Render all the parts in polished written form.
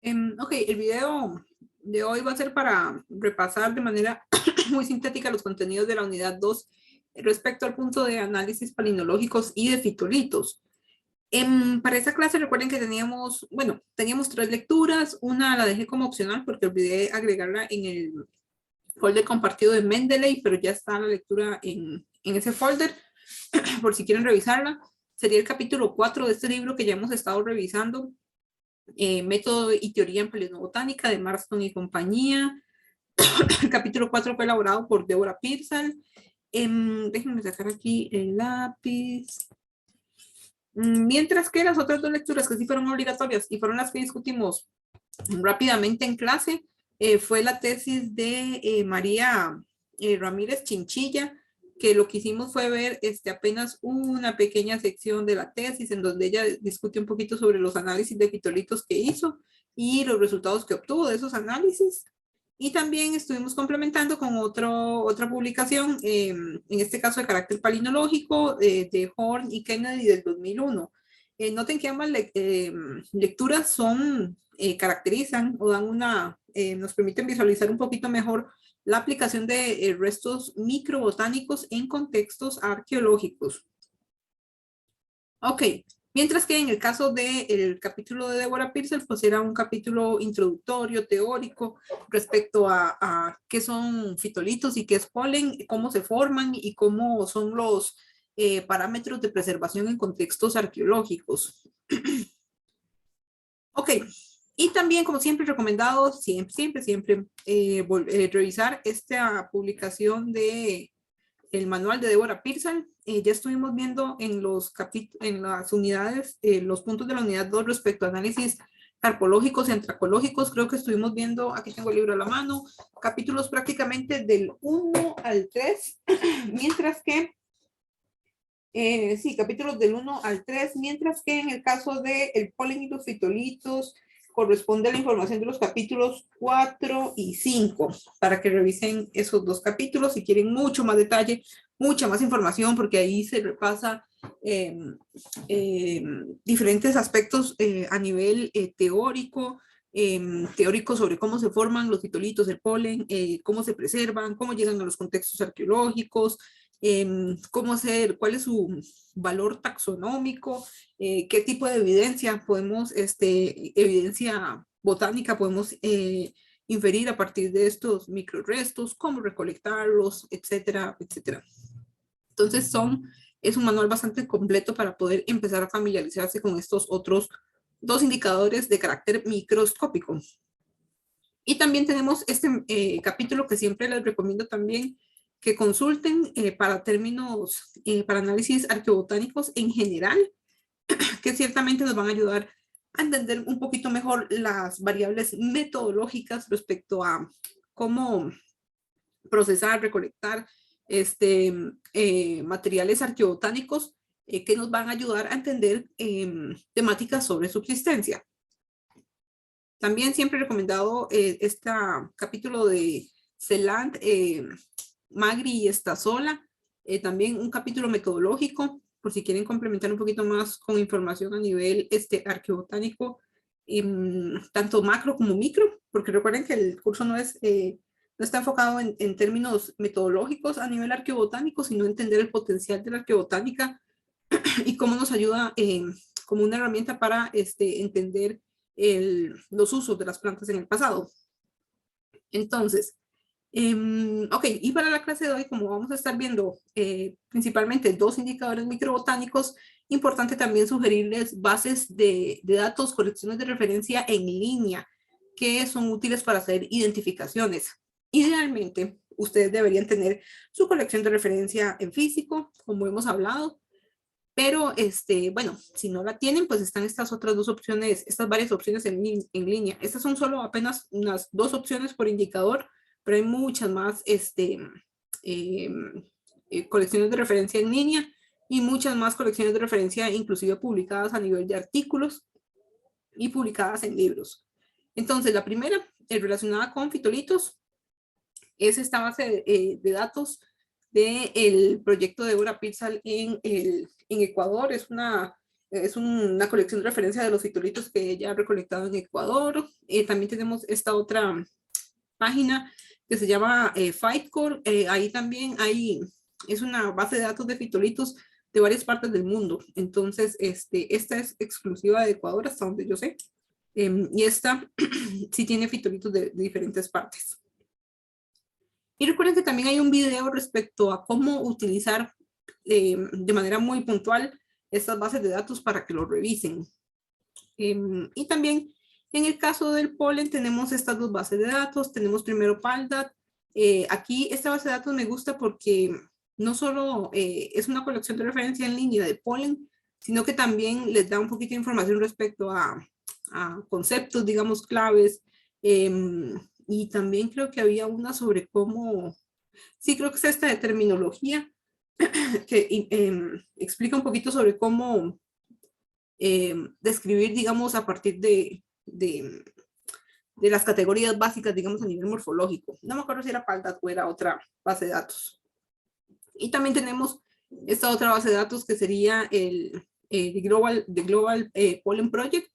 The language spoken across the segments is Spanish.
Ok, el video de hoy va a ser para repasar de manera muy sintética los contenidos de la unidad 2 respecto al punto de análisis palinológicos y de fitolitos. Para esta clase recuerden que teníamos tres lecturas. Una la dejé como opcional porque olvidé agregarla en el folder compartido de Mendeley, pero ya está la lectura en ese folder por si quieren revisarla. Sería el capítulo 4 de este libro que ya hemos estado revisando, Método y Teoría en Paleobotánica de Marston y compañía. El capítulo 4 fue elaborado por Deborah Pearsall. Déjenme sacar aquí el lápiz. Mientras que las otras dos lecturas que sí fueron obligatorias y fueron las que discutimos rápidamente en clase, fue la tesis de María Ramírez Chinchilla, que lo que hicimos fue ver apenas una pequeña sección de la tesis en donde ella discute un poquito sobre los análisis de fitolitos que hizo y los resultados que obtuvo de esos análisis. Y también estuvimos complementando con otra publicación, en este caso de carácter palinológico, de Horn y Kennedy del 2001. Noten que ambas lecturas caracterizan o nos permiten visualizar un poquito mejor la aplicación de restos microbotánicos en contextos arqueológicos. Ok, mientras que en el caso del capítulo de Deborah Pearsall, pues era un capítulo introductorio, teórico, respecto a qué son fitolitos y qué es polen, cómo se forman y cómo son los parámetros de preservación en contextos arqueológicos. Ok, y también, como siempre, recomendado siempre revisar esta publicación de el manual de Deborah Pearsall. Ya estuvimos viendo en las unidades, los puntos de la unidad 2 respecto a análisis carpológicos y antracológicos. Creo que estuvimos viendo, aquí tengo el libro a la mano, capítulos prácticamente del 1 al 3, mientras que sí, capítulos del 1 al 3, mientras que en el caso del polen y los fitolitos corresponde a la información de los capítulos 4 y 5, para que revisen esos dos capítulos si quieren mucho más detalle, mucha más información, porque ahí se repasa diferentes aspectos a nivel teórico sobre cómo se forman los fitolitos, el polen, cómo se preservan, cómo llegan a los contextos arqueológicos, cuál es su valor taxonómico, qué tipo de evidencia evidencia botánica podemos inferir a partir de estos microrestos, cómo recolectarlos, etcétera, etcétera. Entonces es un manual bastante completo para poder empezar a familiarizarse con estos otros dos indicadores de carácter microscópico. Y también tenemos este capítulo que siempre les recomiendo también que consulten para términos, para análisis arqueobotánicos en general, que ciertamente nos van a ayudar a entender un poquito mejor las variables metodológicas respecto a cómo procesar, recolectar materiales arqueobotánicos que nos van a ayudar a entender temáticas sobre subsistencia. También siempre he recomendado este capítulo de Celand, Magri y Estazola, también un capítulo metodológico, por si quieren complementar un poquito más con información a nivel arqueobotánico, tanto macro como micro, porque recuerden que el curso no está enfocado en términos metodológicos a nivel arqueobotánico, sino entender el potencial de la arqueobotánica y cómo nos ayuda como una herramienta para entender los usos de las plantas en el pasado. Entonces, ok, y para la clase de hoy, como vamos a estar viendo principalmente dos indicadores microbotánicos, importante también sugerirles bases de datos, colecciones de referencia en línea, que son útiles para hacer identificaciones. Idealmente, ustedes deberían tener su colección de referencia en físico, como hemos hablado, pero bueno, si no la tienen, pues están estas otras dos opciones, estas varias opciones en línea. Estas son solo apenas unas dos opciones por indicador, pero hay muchas más colecciones de referencia en línea y muchas más colecciones de referencia inclusive publicadas a nivel de artículos y publicadas en libros. Entonces, la primera, relacionada con fitolitos, es esta base de datos del proyecto de Deborah Pearsall en Ecuador. Es una es una colección de referencia de los fitolitos que ella ha recolectado en Ecuador. También tenemos esta otra página que se llama Fightcore. Ahí también es una base de datos de fitolitos de varias partes del mundo. Entonces, esta es exclusiva de Ecuador, hasta donde yo sé. Y esta sí tiene fitolitos de diferentes partes. Y recuerden que también hay un video respecto a cómo utilizar de manera muy puntual estas bases de datos para que lo revisen. Y también en el caso del polen tenemos estas dos bases de datos. Tenemos primero PALDAT. Aquí esta base de datos me gusta porque no solo es una colección de referencia en línea de polen, sino que también les da un poquito de información respecto a conceptos, digamos, claves. Y también creo que había una sobre cómo, sí, creo que es esta de terminología, que explica un poquito sobre cómo describir, digamos, a partir de las categorías básicas, digamos, a nivel morfológico. No me acuerdo si era PALDAT o era otra base de datos. Y también tenemos esta otra base de datos que sería el Global Pollen Project.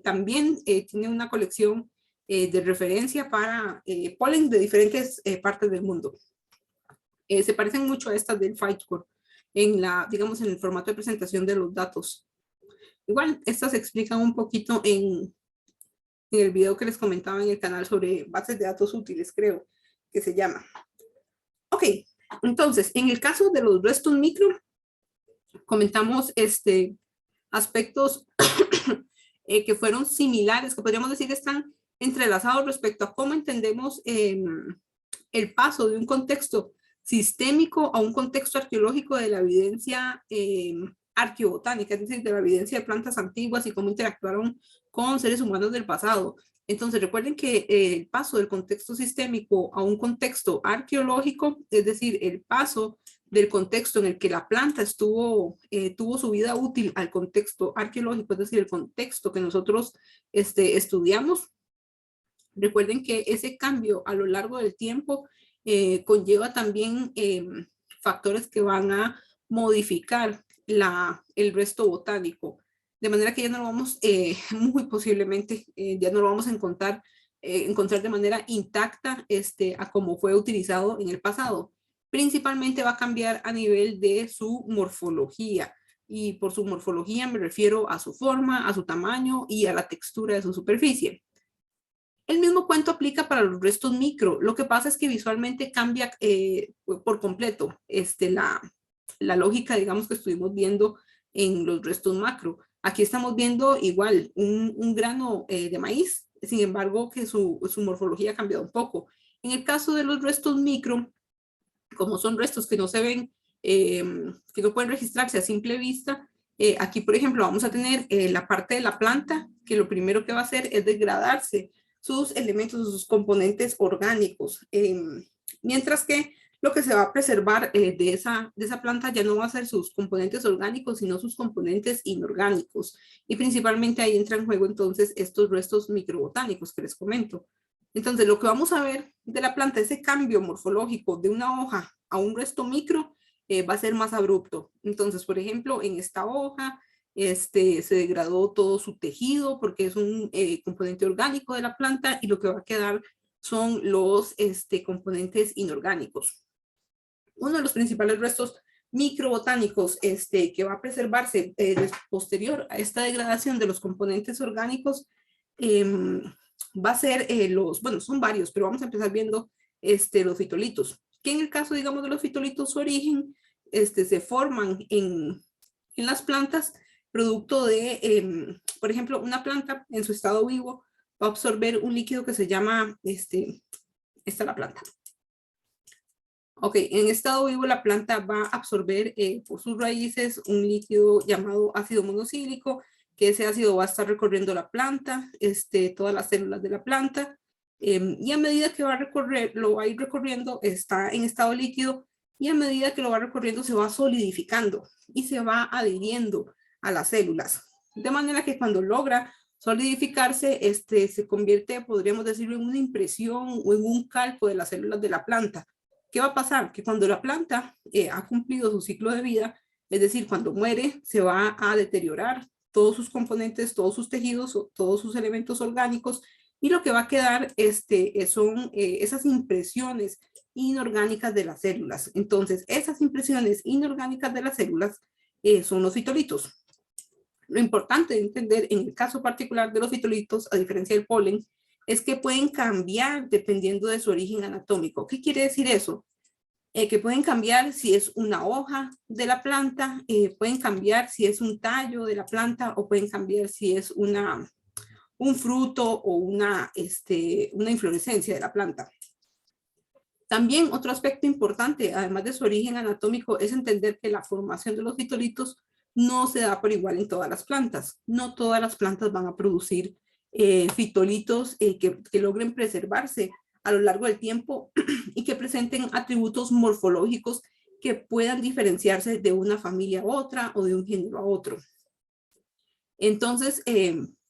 También tiene una colección de referencia para polen de diferentes partes del mundo. Se parecen mucho a estas del Fightcore digamos, en el formato de presentación de los datos. Igual, estas explican un poquito en el video que les comentaba en el canal sobre bases de datos útiles, creo que se llama. Ok, entonces, en el caso de los restos micro, comentamos aspectos que fueron similares, que podríamos decir están entrelazados respecto a cómo entendemos el paso de un contexto sistémico a un contexto arqueológico de la evidencia arqueobotánica, es decir, de la evidencia de plantas antiguas y cómo interactuaron con seres humanos del pasado. Entonces, recuerden que el paso del contexto sistémico a un contexto arqueológico, es decir, el paso del contexto en el que la planta tuvo su vida útil al contexto arqueológico, es decir, el contexto que nosotros estudiamos. Recuerden que ese cambio a lo largo del tiempo conlleva también factores que van a modificar el resto botánico, de manera que ya no lo vamos, muy posiblemente, ya no lo vamos a encontrar de manera intacta a como fue utilizado en el pasado. Principalmente va a cambiar a nivel de su morfología, y por su morfología me refiero a su forma, a su tamaño y a la textura de su superficie. El mismo cuento aplica para los restos micro. Lo que pasa es que visualmente cambia por completo la lógica, digamos, que estuvimos viendo en los restos macro. Aquí estamos viendo igual un grano de maíz, sin embargo, que su morfología ha cambiado un poco. En el caso de los restos micro, como son restos que no se ven, que no pueden registrarse a simple vista, aquí, por ejemplo, vamos a tener la parte de la planta, que lo primero que va a hacer es degradarse sus elementos, sus componentes orgánicos, mientras que lo que se va a preservar de esa planta ya no va a ser sus componentes orgánicos, sino sus componentes inorgánicos. Y principalmente ahí entra en juego entonces estos restos microbotánicos que les comento. Entonces, lo que vamos a ver de la planta, ese cambio morfológico de una hoja a un resto micro, va a ser más abrupto. Entonces, por ejemplo, en esta hoja, se degradó todo su tejido porque es un componente orgánico de la planta, y lo que va a quedar son los componentes inorgánicos. Uno de los principales restos microbotánicos que va a preservarse posterior a esta degradación de los componentes orgánicos va a ser bueno, son varios, pero vamos a empezar viendo los fitolitos, que en el caso, digamos, de los fitolitos, su origen se forman en las plantas producto de, por ejemplo, una planta en su estado vivo va a absorber un líquido que se llama, esta es la planta. Ok, en estado vivo la planta va a absorber por sus raíces un líquido llamado ácido monocílico, que ese ácido va a estar recorriendo la planta, todas las células de la planta, y a medida que lo va a ir recorriendo, está en estado líquido, y a medida que lo va recorriendo se va solidificando y se va adhiriendo a las células, de manera que cuando logra solidificarse, se convierte, podríamos decirlo, en una impresión o en un calco de las células de la planta. ¿Qué va a pasar? Que cuando la planta ha cumplido su ciclo de vida, Es decir, cuando muere se va a deteriorar todos sus componentes, todos sus tejidos, todos sus elementos orgánicos, y lo que va a quedar son esas impresiones inorgánicas de las células. Entonces, esas impresiones inorgánicas de las células son los fitolitos. Lo importante de entender en el caso particular de los fitolitos, a diferencia del polen, es que pueden cambiar dependiendo de su origen anatómico. ¿Qué quiere decir eso? Que pueden cambiar si es una hoja de la planta, pueden cambiar si es un tallo de la planta, o pueden cambiar si es un fruto o una inflorescencia de la planta. También otro aspecto importante, además de su origen anatómico, es entender que la formación de los fitolitos no se da por igual en todas las plantas. No todas las plantas van a producir fitolitos que logren preservarse a lo largo del tiempo y que presenten atributos morfológicos que puedan diferenciarse de una familia a otra o de un género a otro. Entonces,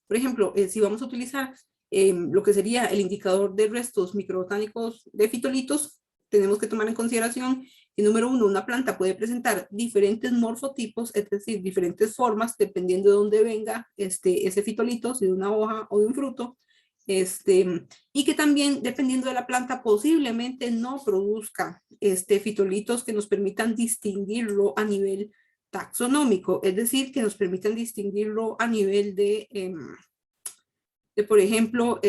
por ejemplo, si vamos a utilizar lo que sería el indicador de restos microbotánicos de fitolitos, tenemos que tomar en consideración que, número uno, una planta puede presentar diferentes morfotipos, es decir, diferentes formas, dependiendo de dónde venga ese fitolito, si de una hoja o de un fruto, y que también, dependiendo de la planta, posiblemente no produzca fitolitos que nos permitan distinguirlo a nivel taxonómico, es decir, que nos permitan distinguirlo a nivel de por ejemplo,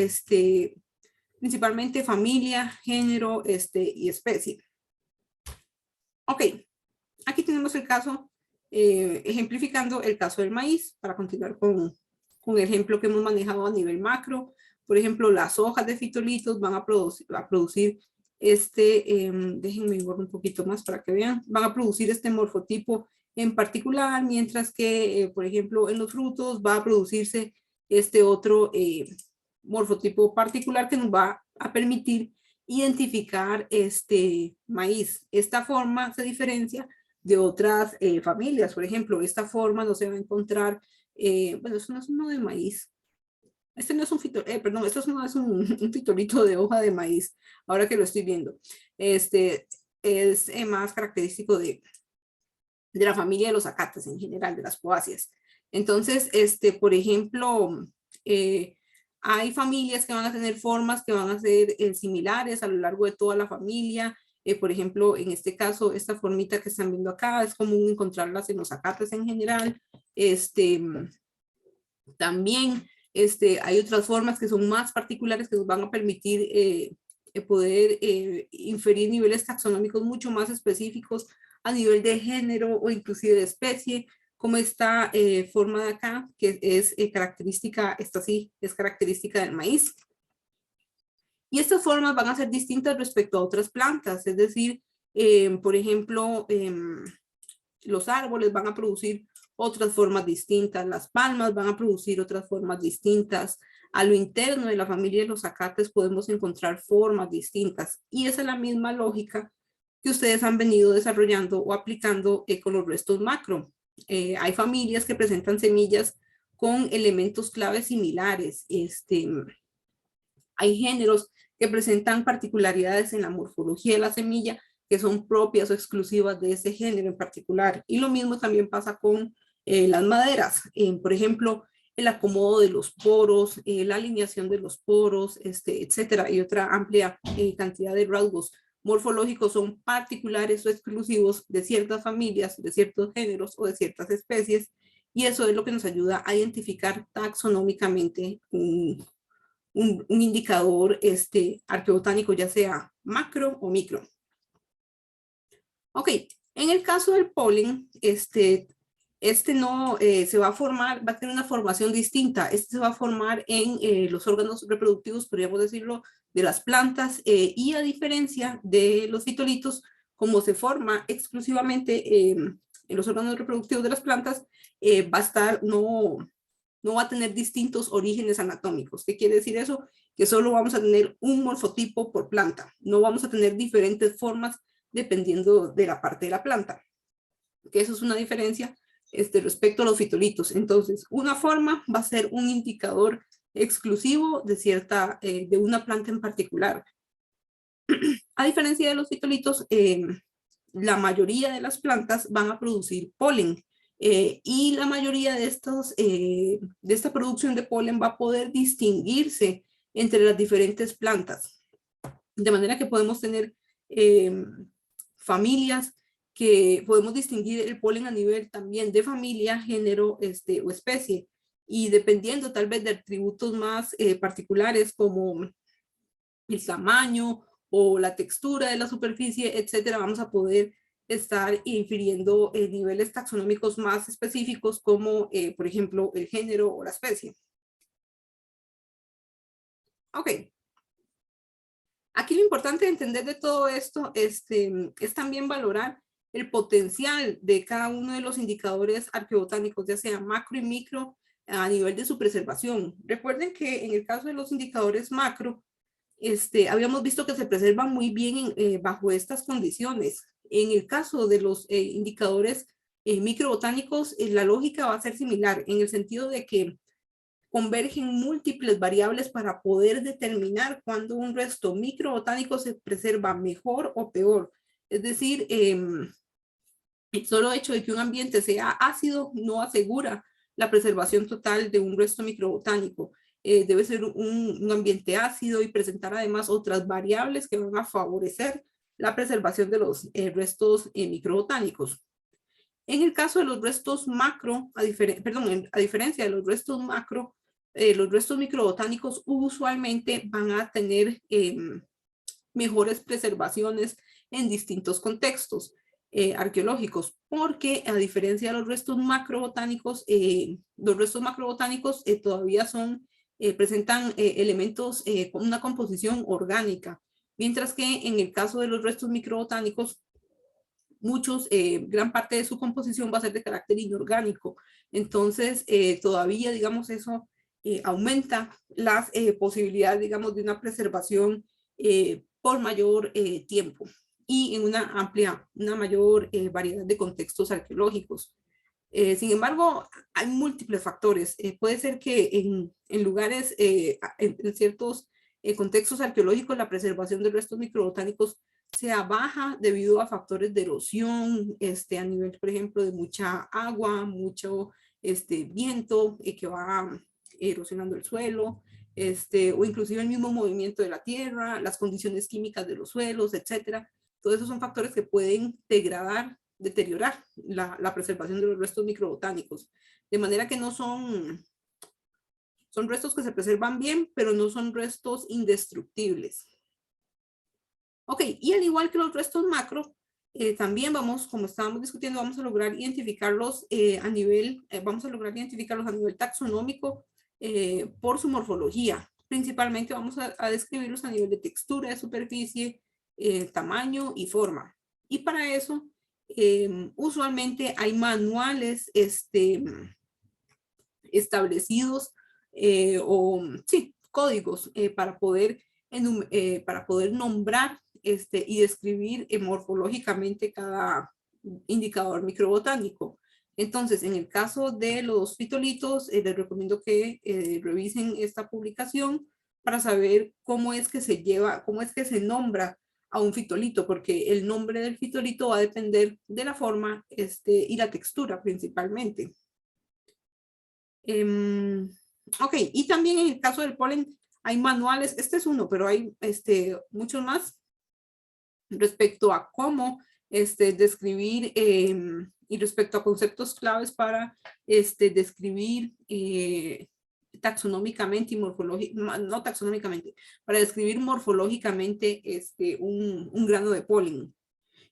principalmente familia, género y especie. Ok, aquí tenemos el caso, ejemplificando el caso del maíz, para continuar con el ejemplo que hemos manejado a nivel macro. Por ejemplo, las hojas de fitolitos van a producir déjenme borrar un poquito más para que vean, van a producir este morfotipo en particular, mientras que, por ejemplo, en los frutos va a producirse este otro morfotipo particular que nos va a permitir identificar este maíz. Esta forma se diferencia de otras familias. Por ejemplo, esta forma no se va a encontrar, bueno, eso no es uno de maíz. Este no es un fitolito, perdón, esto no es un fitolito de hoja de maíz, ahora que lo estoy viendo. Es más característico de la familia de los acates en general, de las poáceas. Entonces, por ejemplo, hay familias que van a tener formas que van a ser similares a lo largo de toda la familia. Por ejemplo, en este caso, esta formita que están viendo acá, es común encontrarlas en los acates en general. También hay otras formas que son más particulares que nos van a permitir poder inferir niveles taxonómicos mucho más específicos a nivel de género o inclusive de especie, como esta forma de acá, que es característica, esta sí, es característica del maíz. Y estas formas van a ser distintas respecto a otras plantas, es decir, por ejemplo, los árboles van a producir otras formas distintas, las palmas van a producir otras formas distintas, a lo interno de la familia de los acates podemos encontrar formas distintas, y esa es la misma lógica que ustedes han venido desarrollando o aplicando con los restos macro. Hay familias que presentan semillas con elementos claves similares, hay géneros que presentan particularidades en la morfología de la semilla que son propias o exclusivas de ese género en particular. Y lo mismo también pasa con las maderas. Por ejemplo, el acomodo de los poros, la alineación de los poros, etcétera, y otra amplia cantidad de rasgos morfológicos son particulares o exclusivos de ciertas familias, de ciertos géneros o de ciertas especies, y eso es lo que nos ayuda a identificar taxonómicamente un indicador arqueobotánico, ya sea macro o micro. Ok, en el caso del polen, no se va a formar, va a tener una formación distinta. Se va a formar en los órganos reproductivos, podríamos decirlo, de las plantas, y a diferencia de los fitolitos, como se forma exclusivamente en los órganos reproductivos de las plantas, va a estar, no va a tener distintos orígenes anatómicos. ¿Qué quiere decir eso? Que solo vamos a tener un morfotipo por planta, no vamos a tener diferentes formas dependiendo de la parte de la planta. Que eso es una diferencia respecto a los fitolitos. Entonces, una forma va a ser un indicador exclusivo de una planta en particular. A diferencia de los fitolitos, la mayoría de las plantas van a producir polen. Y la mayoría de esta producción de polen va a poder distinguirse entre las diferentes plantas. De manera que podemos tener familias que podemos distinguir el polen a nivel también de familia, género o especie. Y dependiendo tal vez de atributos más particulares como el tamaño o la textura de la superficie, etcétera, vamos a poder estar infiriendo niveles taxonómicos más específicos como, por ejemplo, el género o la especie. Ok. Aquí lo importante de entender de todo esto es también valorar el potencial de cada uno de los indicadores arqueobotánicos, ya sea macro y micro, a nivel de su preservación. Recuerden que en el caso de los indicadores macro, habíamos visto que se preservan muy bien bajo estas condiciones. En el caso de los indicadores microbotánicos, la lógica va a ser similar, en el sentido de que convergen múltiples variables para poder determinar cuándo un resto microbotánico se preserva mejor o peor. Es decir, el solo hecho de que un ambiente sea ácido no asegura la preservación total de un resto microbotánico. Debe ser un ambiente ácido y presentar además otras variables que van a favorecer la preservación de los restos microbotánicos. En el caso de los restos macro, a diferencia de los restos macro, los restos microbotánicos usualmente van a tener mejores preservaciones en distintos contextos arqueológicos, porque a diferencia de los restos macrobotánicos todavía presentan elementos con una composición orgánica, mientras que en el caso de los restos microbotánicos, gran parte de su composición va a ser de carácter inorgánico. Entonces, todavía, digamos, eso aumenta las posibilidades, digamos, de una preservación por mayor tiempo y en una mayor variedad de contextos arqueológicos. Sin embargo, hay múltiples factores. Puede ser que en lugares, en ciertos contextos arqueológicos, la preservación de restos microbotánicos sea baja debido a factores de erosión, a nivel, por ejemplo, de mucha agua, mucho viento que va erosionando el suelo, o inclusive el mismo movimiento de la tierra, las condiciones químicas de los suelos, etcétera. Todos esos son factores que pueden deteriorar la preservación de los restos microbotánicos. De manera que no son restos que se preservan bien, pero no son restos indestructibles. Ok, y al igual que los restos macro, también como estábamos discutiendo, vamos a lograr identificarlos a nivel taxonómico por su morfología. Principalmente vamos a describirlos a nivel de textura, de superficie, tamaño y forma. Y para eso, usualmente hay manuales establecidos códigos para poder nombrar y describir morfológicamente cada indicador microbotánico. Entonces, en el caso de los fitolitos, les recomiendo que revisen esta publicación para saber cómo es que se nombra a un fitolito, porque el nombre del fitolito va a depender de la forma y la textura principalmente. Ok, y también en el caso del polen hay manuales, este es uno, pero hay muchos más respecto a cómo describir y respecto a conceptos claves para describir taxonómicamente y morfológicamente, no taxonómicamente, para describir morfológicamente un grano de polen.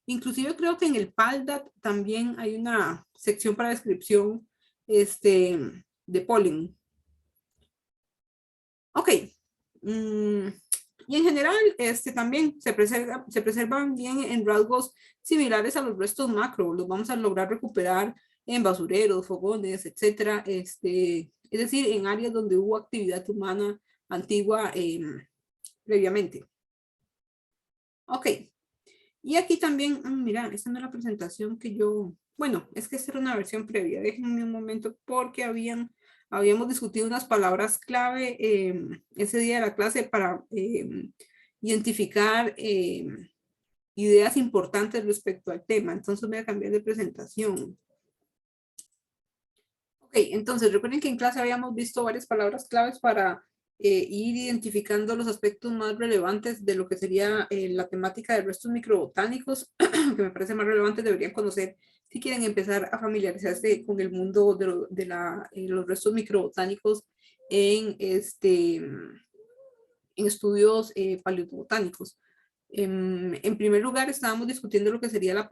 Inclusive creo que en el PALDAT también hay una sección para descripción de polen. Ok. Y en general, también se preservan bien en rasgos similares a los restos macro. Los vamos a lograr recuperar en basureros, fogones, etcétera. Es decir, en áreas donde hubo actividad humana antigua previamente. Ok. Y aquí también, mira, esta no es la presentación que yo, bueno, es que esta era una versión previa. Déjenme un momento porque habíamos discutido unas palabras clave ese día de la clase para identificar ideas importantes respecto al tema. Entonces voy a cambiar de presentación. Ok, entonces recuerden que en clase habíamos visto varias palabras claves para ir identificando los aspectos más relevantes de lo que sería la temática de restos microbotánicos, que me parece más relevante, deberían conocer si quieren empezar a familiarizarse con el mundo de los restos microbotánicos en, en estudios paleobotánicos. En primer lugar, estábamos discutiendo lo que sería las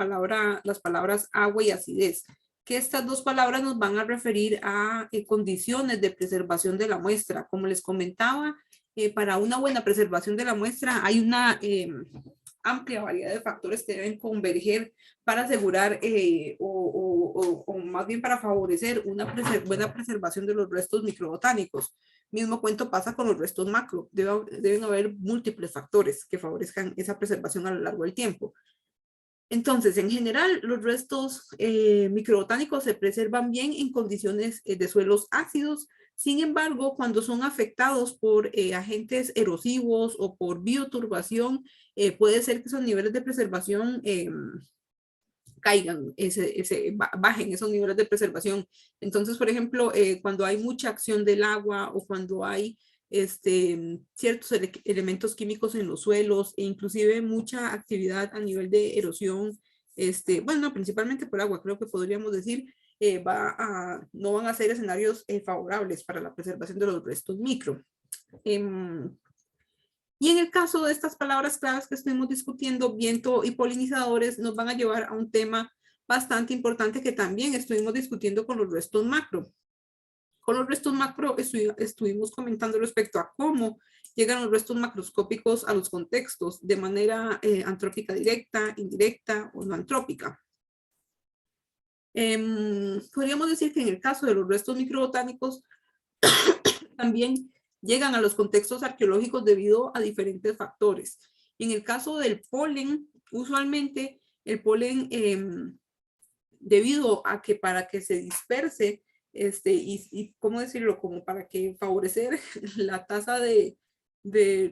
palabras agua y acidez, que estas dos palabras nos van a referir a condiciones de preservación de la muestra. Como les comentaba, para una buena preservación de la muestra hay una amplia variedad de factores que deben converger para asegurar o más bien para favorecer una buena preservación de los restos microbotánicos. Mismo cuento pasa con los restos macro. Deben haber múltiples factores que favorezcan esa preservación a lo largo del tiempo. Entonces, en general, los restos microbotánicos se preservan bien en condiciones de suelos ácidos. Sin embargo, cuando son afectados por agentes erosivos o por bioturbación, puede ser que esos niveles de preservación caigan, bajen esos niveles de preservación. Entonces, por ejemplo, cuando hay mucha acción del agua o cuando hay ciertos elementos químicos en los suelos e inclusive mucha actividad a nivel de erosión, bueno, principalmente por agua, creo que podríamos decir, no van a ser escenarios favorables para la preservación de los restos micro. Y en el caso de estas palabras claves que estuvimos discutiendo, viento y polinizadores, nos van a llevar a un tema bastante importante que también estuvimos discutiendo con los restos macro. Con los restos macro estuvimos comentando respecto a cómo llegan los restos macroscópicos a los contextos de manera antrópica directa, indirecta o no antrópica. Podríamos decir que en el caso de los restos microbotánicos también llegan a los contextos arqueológicos debido a diferentes factores. En el caso del polen, usualmente el polen, debido a que para que se disperse, y cómo decirlo, como para que favorecer la tasa de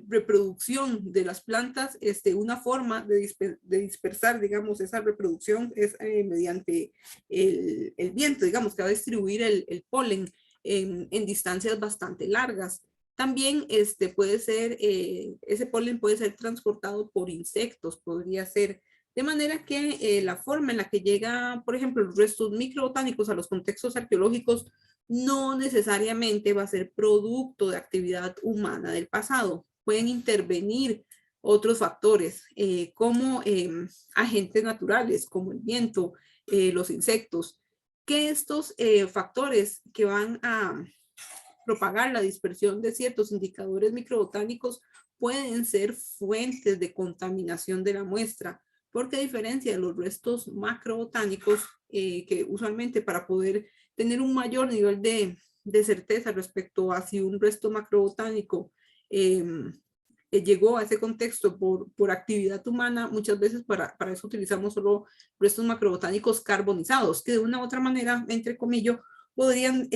reproducción de las plantas, una forma de dispersar, digamos, esa reproducción es mediante el viento, digamos, que va a distribuir el polen en distancias bastante largas. También puede ser, ese polen puede ser transportado por insectos, podría ser, de manera que la forma en la que llega, por ejemplo, los restos microbotánicos a los contextos arqueológicos no necesariamente va a ser producto de actividad humana del pasado. Pueden intervenir otros factores como agentes naturales, como el viento, los insectos, que estos factores que van a propagar la dispersión de ciertos indicadores microbotánicos pueden ser fuentes de contaminación de la muestra, porque a diferencia de los restos macrobotánicos, que usualmente para poder tener un mayor nivel de certeza respecto a si un resto macrobotánico llegó a ese contexto por actividad humana, muchas veces para eso utilizamos solo restos macrobotánicos carbonizados, que de una u otra manera, entre comillas, podrían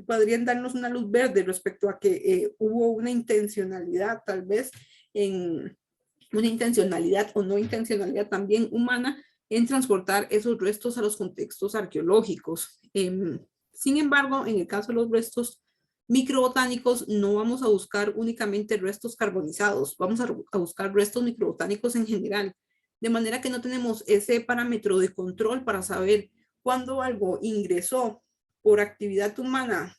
podrían darnos una luz verde respecto a que hubo una intencionalidad, tal vez, una intencionalidad o no intencionalidad también humana en transportar esos restos a los contextos arqueológicos. Sin embargo, en el caso de los restos microbotánicos, no vamos a buscar únicamente restos carbonizados, vamos a buscar restos microbotánicos en general, de manera que no tenemos ese parámetro de control para saber cuando algo ingresó por actividad humana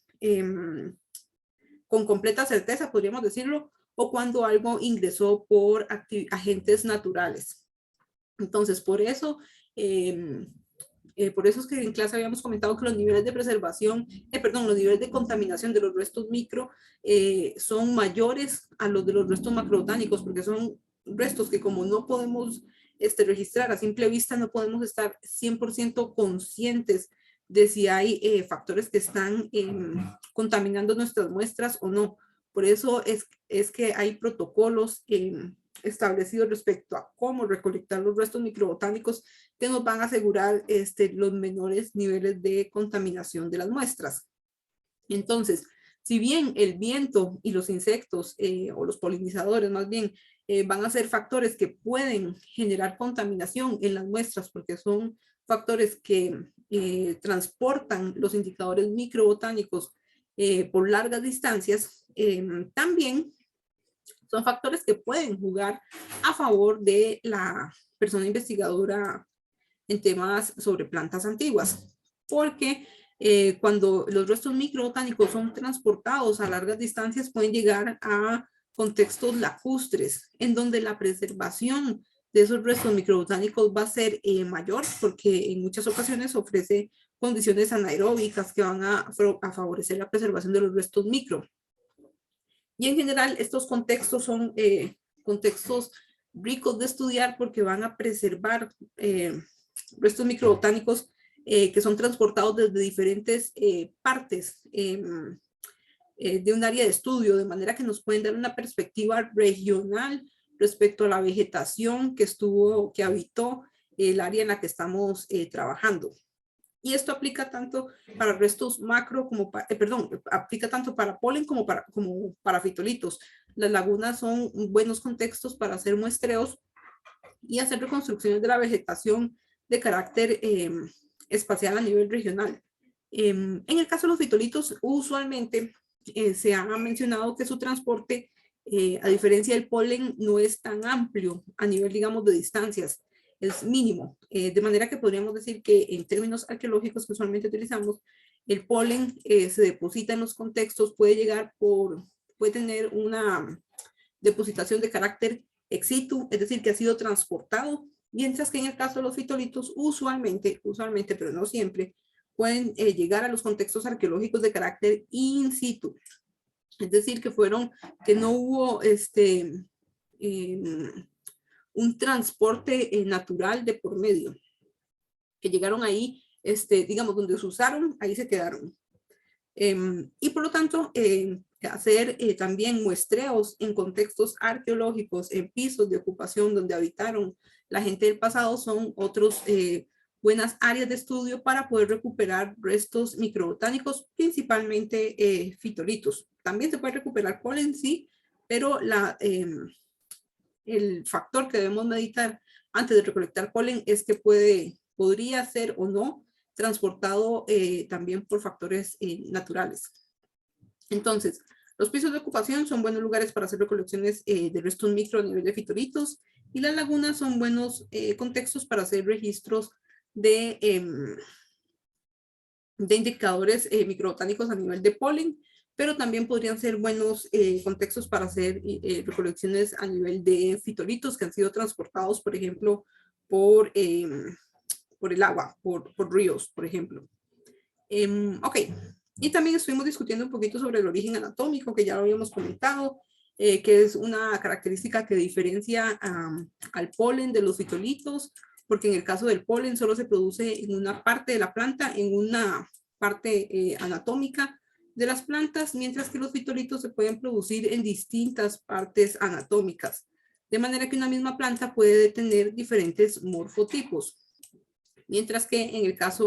con completa certeza, podríamos decirlo, o cuando algo ingresó por agentes naturales. Entonces, por eso es que en clase habíamos comentado que los niveles de preservación, los niveles de contaminación de los restos micro son mayores a los de los restos macrobotánicos, porque son restos que como no podemos registrar a simple vista, no podemos estar 100% conscientes de si hay factores que están contaminando nuestras muestras o no. Por eso es que hay protocolos establecidos respecto a cómo recolectar los restos microbotánicos que nos van a asegurar los menores niveles de contaminación de las muestras. Entonces, Si bien el viento y los insectos, o los polinizadores más bien, van a ser factores que pueden generar contaminación en las muestras porque son factores que transportan los indicadores microbotánicos por largas distancias, también son factores que pueden jugar a favor de la persona investigadora en temas sobre plantas antiguas, porque cuando los restos microbotánicos son transportados a largas distancias pueden llegar a contextos lacustres, en donde la preservación de esos restos microbotánicos va a ser mayor, porque en muchas ocasiones ofrece condiciones anaeróbicas que van a favorecer la preservación de los restos micro. Y en general estos contextos son contextos ricos de estudiar porque van a preservar restos microbotánicos que son transportados desde diferentes partes de un área de estudio, de manera que nos pueden dar una perspectiva regional respecto a la vegetación que habitó el área en la que estamos trabajando. Y esto aplica tanto para restos macro como aplica tanto para polen como para fitolitos. Las lagunas son buenos contextos para hacer muestreos y hacer reconstrucciones de la vegetación de carácter espacial a nivel regional. En el caso de los fitolitos, usualmente se ha mencionado que su transporte, a diferencia del polen, no es tan amplio a nivel, digamos, de distancias. Es mínimo, de manera que podríamos decir que en términos arqueológicos que usualmente utilizamos, el polen se deposita en los contextos, puede tener una depositación de carácter ex situ, es decir, que ha sido transportado, mientras que en el caso de los fitolitos, usualmente, pero no siempre, pueden llegar a los contextos arqueológicos de carácter in situ, es decir, que no hubo un transporte natural de por medio, que llegaron ahí, digamos, donde se usaron, ahí se quedaron. Y por lo tanto, hacer también muestreos en contextos arqueológicos, en pisos de ocupación donde habitaron la gente del pasado, son otros buenas áreas de estudio para poder recuperar restos microbotánicos, principalmente fitolitos. También se puede recuperar polen, sí, pero el factor que debemos meditar antes de recolectar polen es que podría ser o no transportado también por factores naturales. Entonces, los pisos de ocupación son buenos lugares para hacer recolecciones de restos micro a nivel de fitolitos, y las lagunas son buenos contextos para hacer registros de indicadores microbotánicos a nivel de polen, pero también podrían ser buenos contextos para hacer recolecciones a nivel de fitolitos que han sido transportados, por ejemplo, por el agua, por ríos, por ejemplo. Ok, y también estuvimos discutiendo un poquito sobre el origen anatómico, que ya lo habíamos comentado, que es una característica que diferencia al polen de los fitolitos, porque en el caso del polen solo se produce en una parte de la planta, en una parte anatómica de las plantas, mientras que los fitolitos se pueden producir en distintas partes anatómicas, de manera que una misma planta puede tener diferentes morfotipos, mientras que en el caso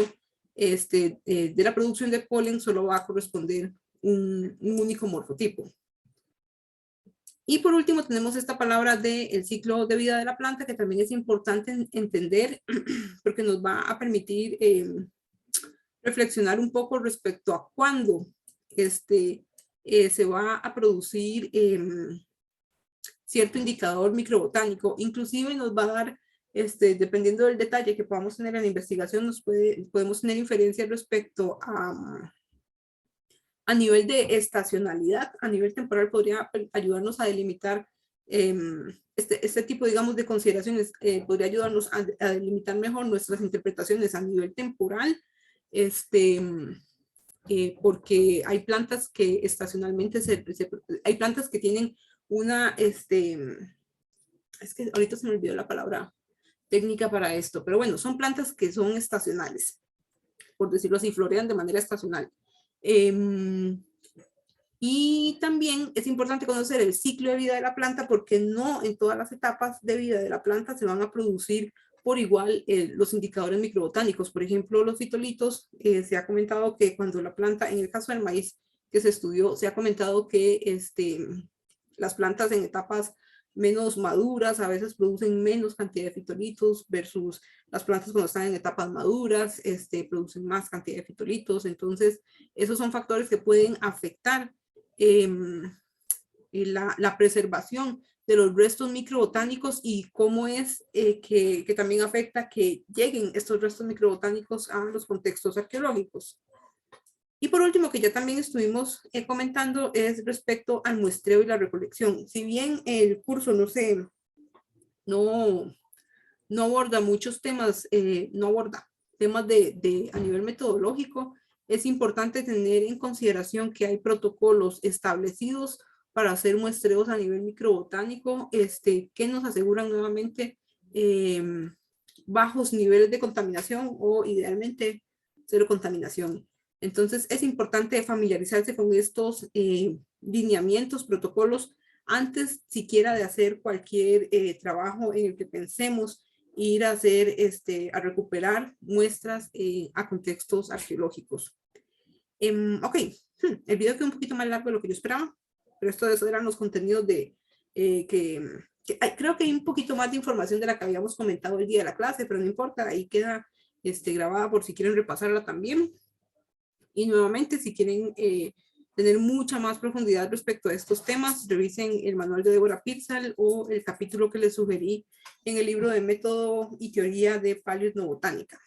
de la producción de polen solo va a corresponder un único morfotipo. Y por último tenemos esta palabra del ciclo de vida de la planta, que también es importante entender porque nos va a permitir reflexionar un poco respecto a cuándo se va a producir cierto indicador microbotánico. Inclusive nos va a dar, dependiendo del detalle que podamos tener en la investigación, podemos tener inferencias respecto a nivel de estacionalidad, a nivel temporal podría ayudarnos a delimitar este tipo, digamos, de consideraciones, podría ayudarnos a delimitar mejor nuestras interpretaciones a nivel temporal, porque hay plantas que estacionalmente hay plantas que tienen una, es que ahorita se me olvidó la palabra técnica para esto, pero bueno, son plantas que son estacionales, por decirlo así, florean de manera estacional. Y también es importante conocer el ciclo de vida de la planta, porque no en todas las etapas de vida de la planta se van a producir por igual los indicadores microbotánicos. Por ejemplo, los fitolitos, se ha comentado que cuando la planta, en el caso del maíz, que se estudió, se ha comentado que las plantas en etapas menos maduras a veces producen menos cantidad de fitolitos versus las plantas cuando están en etapas maduras producen más cantidad de fitolitos. Entonces, esos son factores que pueden afectar la preservación de los restos microbotánicos y cómo es que también afecta que lleguen estos restos microbotánicos a los contextos arqueológicos. Y por último, que ya también estuvimos comentando, es respecto al muestreo y la recolección. Si bien el curso no aborda muchos temas, no aborda temas a nivel metodológico, es importante tener en consideración que hay protocolos establecidos para hacer muestreos a nivel microbotánico, que nos aseguran nuevamente bajos niveles de contaminación o idealmente cero contaminación. Entonces es importante familiarizarse con estos lineamientos, protocolos, antes siquiera de hacer cualquier trabajo en el que pensemos ir a hacer, a recuperar muestras a contextos arqueológicos. Ok, el video quedó un poquito más largo de lo que yo esperaba, pero estos eran los contenidos creo que hay un poquito más de información de la que habíamos comentado el día de la clase, pero no importa, ahí queda grabada por si quieren repasarla también. Y nuevamente, si quieren tener mucha más profundidad respecto a estos temas, revisen el manual de Deborah Pitzal o el capítulo que les sugerí en el libro de Método y Teoría de Paleoetnobotánica.